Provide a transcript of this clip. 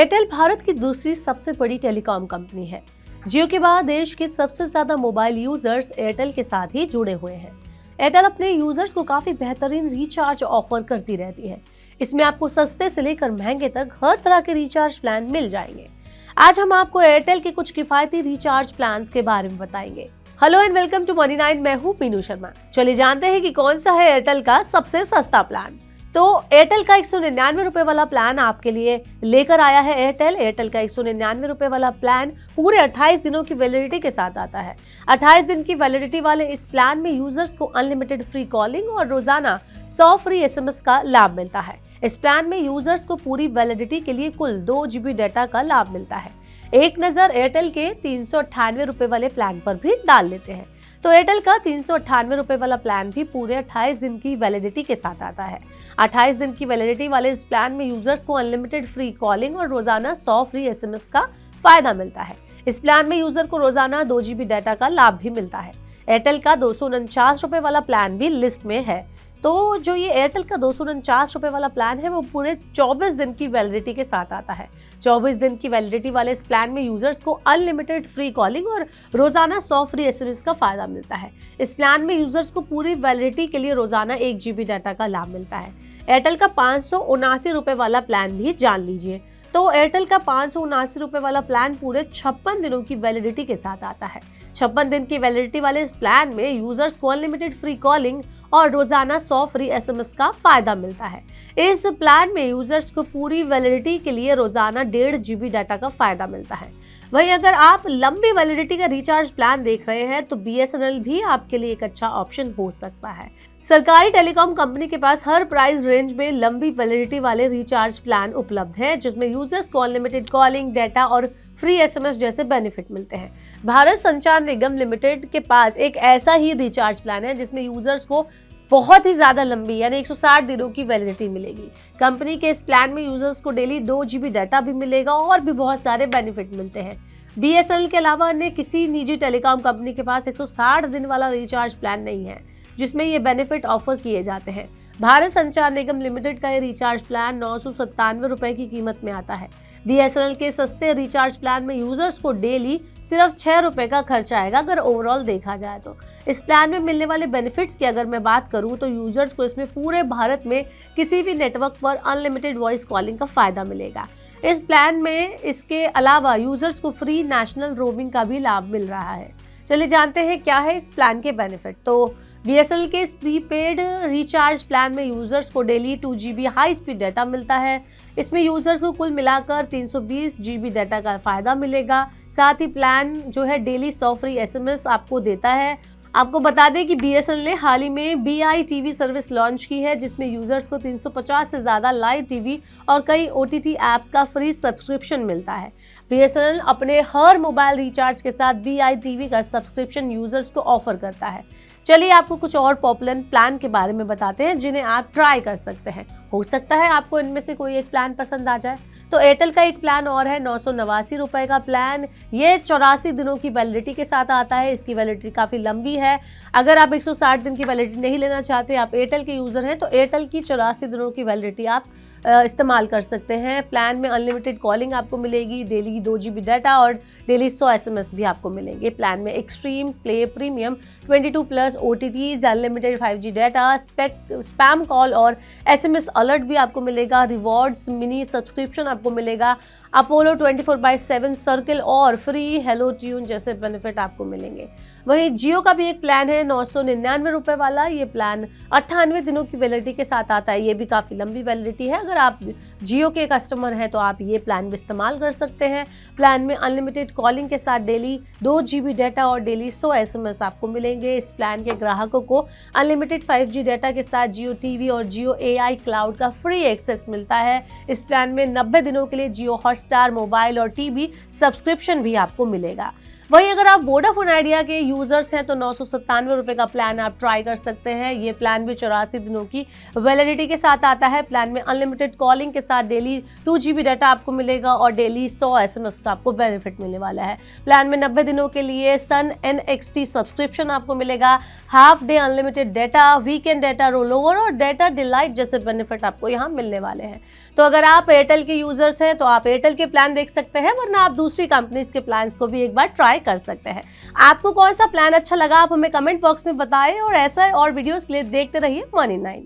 Airtel Bharat की दूसरी सबसे बड़ी टेलीकॉम कंपनी है। जियो के बाद देश के सबसे ज्यादा मोबाइल यूजर्स एयरटेल के साथ ही जुड़े हुए हैं। एयरटेल अपने यूजर्स को काफी बेहतरीन रिचार्ज ऑफर करती रहती है। इसमें आपको सस्ते से लेकर महंगे तक हर तरह के रिचार्ज प्लान मिल जाएंगे। आज हम आपको एयरटेल के कुछ किफायती रिचार्ज प्लान के बारे में बताएंगे। Hello and welcome to Money 9। मैं हूँ मीनू शर्मा। चलिए जानते हैं कि कौन सा है एयरटेल का सबसे सस्ता प्लान। तो एयरटेल का 199 रुपए वाला प्लान आपके लिए लेकर आया है एयरटेल का 199 रुपए वाला प्लान पूरे 28 दिनों की वैलिडिटी के साथ आता है। 28 दिन की वैलिडिटी वाले इस प्लान में यूजर्स को अनलिमिटेड फ्री कॉलिंग और रोजाना 100 फ्री एसएमएस का लाभ मिलता है। इस प्लान में यूजर्स को पूरी वैलिडिटी के लिए कुल 2 GB डाटा का लाभ मिलता है। एक नजर एयरटेल के 398 रुपए वाले प्लान पर भी डाल लेते हैं। तो एयरटेल का 398 रुपए वाला प्लान भी पूरे 28 दिन की वैलिडिटी के साथ आता है। 28 दिन की वैलिडिटी वाले इस प्लान में यूजर्स को अनलिमिटेड फ्री कॉलिंग और रोजाना 100 फ्री एसएमएस का फायदा मिलता है। इस प्लान में यूजर को रोजाना 2 GB डाटा का लाभ भी मिलता है। एयरटेल का 249 रुपए वाला प्लान भी लिस्ट में है। तो जो ये एयरटेल का 249 रुपए वाला प्लान है वो पूरे 24 दिन की वैलिडिटी के साथ आता है। 24 दिन की वैलिडिटी वाले इस प्लान में यूजर्स को अनलिमिटेड फ्री कॉलिंग और रोजाना 100 फ्री एसएमएस का फायदा मिलता है। इस प्लान में यूजर्स को पूरी वैलिडिटी के लिए रोजाना 1 GB डाटा का लाभ मिलता है। एयरटेल का 579 रुपए वाला प्लान भी जान लीजिए। तो एयरटेल का 579 रुपए वाला प्लान पूरे 56 दिनों की वैलिडिटी के साथ आता है। 56 दिन की वैलिडिटी वाले इस प्लान में यूजर्स को अनलिमिटेड फ्री कॉलिंग और रोजाना 100 फ्री एसएमएस का फायदा मिलता है। इस प्लान में यूजर्स को पूरी वैलिडिटी के लिए रोजाना 1.5 GB डाटा का फायदा मिलता है। वहीं अगर आप लंबी वैलिडिटी का रिचार्ज प्लान देख रहे हैं तो BSNL भी आपके लिए एक अच्छा ऑप्शन हो सकता है। सरकारी टेलीकॉम कंपनी के पास हर प्राइस रेंज में लंबी वैलिडिटी वाले रिचार्ज प्लान उपलब्ध है, जिसमें यूजर्स को अनलिमिटेड कॉलिंग, डाटा और फ्री एसएमएस जैसे बेनिफिट मिलते हैं। भारत संचार निगम लिमिटेड के पास एक ऐसा ही रिचार्ज प्लान है जिसमें यूजर्स को बहुत ही ज्यादा लंबी यानी 160 दिनों की वैलिडिटी मिलेगी। कंपनी के इस प्लान में यूजर्स को डेली 2 GB डाटा भी मिलेगा और भी बहुत सारे बेनिफिट मिलते हैं। BSNL के अलावा अन्य किसी निजी टेलीकॉम कंपनी के पास 160 दिन वाला रिचार्ज प्लान नहीं है जिसमें ये बेनिफिट ऑफर किए जाते हैं। भारत संचार निगम लिमिटेड का ये रिचार्ज प्लान 997 रुपए की कीमत में आता है। BSNL के सस्ते रिचार्ज प्लान में यूजर्स को डेली सिर्फ 6 रुपए का खर्च आएगा अगर ओवरऑल देखा जाए तो। इस प्लान में मिलने वाले बेनिफिट्स की अगर मैं बात करूं तो यूजर्स को इसमें पूरे भारत में किसी भी नेटवर्क पर अनलिमिटेड वॉइस कॉलिंग का फायदा मिलेगा। इस प्लान में इसके अलावा यूजर्स को फ्री नेशनल रोमिंग का भी लाभ मिल रहा है। चलिए जानते हैं क्या है इस प्लान के बेनिफिट। तो BSNL के इस प्रीपेड रिचार्ज प्लान में यूजर्स को daily 2 GB high speed data मिलता है। इसमें यूजर्स को कुल मिलाकर 320 GB डाटा का फायदा मिलेगा। साथ ही प्लान जो है डेली 100 फ्री एसएमएस आपको देता है। आपको बता दें कि BSNL ने हाल ही में BITV सर्विस लॉन्च की है जिसमें यूजर्स को 350 से ज्यादा लाइव टीवी और कई OTT ऐप्स का फ्री सब्सक्रिप्शन मिलता है। BSNL अपने हर मोबाइल रिचार्ज के साथ BITV का सब्सक्रिप्शन यूजर्स को ऑफर करता है। चलिए आपको कुछ और पॉपुलर प्लान के बारे में बताते हैं जिन्हें आप ट्राई कर सकते हैं। हो सकता है आपको इनमें से कोई एक प्लान पसंद आ जाए। तो एयरटेल का एक प्लान और है 989 रुपए का प्लान। ये 84 दिनों की वैलिडिटी के साथ आता है। इसकी वैलिडिटी काफ़ी लंबी है। अगर आप 160 दिन की वैलिडिटी नहीं लेना चाहते, आप एयरटेल के यूज़र हैं, तो एयरटेल की 84 दिनों की वैलिडिटी आप इस्तेमाल कर सकते हैं। प्लान में अनलिमिटेड कॉलिंग आपको मिलेगी, डेली 2 GB डाटा और डेली 100 एसएमएस भी आपको मिलेंगे। प्लान में extreme, play, premium, 22+ OTTs, unlimited 5G data, spam call और एसएमएस अलर्ट भी आपको मिलेगा। रिवॉर्ड्स, मिनी सब्सक्रिप्शन आपको मिलेगा। अपोलो 24/7 सर्किल और फ्री हेलो ट्यून जैसे बेनिफिट आपको मिलेंगे। वहीं जियो का भी एक प्लान है 999 रुपए वाला। ये प्लान 98 दिनों की वैलिडिटी के साथ आता है। ये भी काफ़ी लंबी वैलिडिटी है। अगर आप जियो के कस्टमर हैं तो आप ये प्लान भी इस्तेमाल कर सकते हैं। प्लान में अनलिमिटेड कॉलिंग के साथ डेली 2 GB डाटा और डेली 100 एसएमएस आपको मिलेंगे। इस प्लान के ग्राहकों को अनलिमिटेड 5G डाटा के साथ जियो टीवी और जियो AI क्लाउड का फ्री एक्सेस मिलता है। इस प्लान में 90 दिनों के लिए जियो हॉटस्टार मोबाइल और टीवी सब्सक्रिप्शन भी आपको मिलेगा। वहीं अगर आप वोडाफोन आइडिया के यूजर्स हैं तो 997 रुपए का प्लान आप ट्राई कर सकते हैं। ये प्लान भी 84 दिनों की वैलिडिटी के साथ आता है। प्लान में अनलिमिटेड कॉलिंग के साथ डेली 2 GB डाटा आपको मिलेगा और डेली 100 SMS का आपको बेनिफिट मिलने वाला है। प्लान में 90 दिनों के लिए सन NXT सब्सक्रिप्शन आपको मिलेगा, half day unlimited data, weekend data roll over और डाटा डिलाइट जैसे बेनिफिट आपको यहाँ मिलने वाले हैं। तो अगर आप एयरटेल के यूजर्स हैं तो आप एयरटेल के प्लान देख सकते हैं, वरना आप दूसरी कंपनीज के प्लान्स को भी एक बार ट्राई कर सकते हैं। आपको कौन सा प्लान अच्छा लगा आप हमें कमेंट बॉक्स में बताएं और ऐसा और वीडियोस के लिए देखते रहिए मनी 9।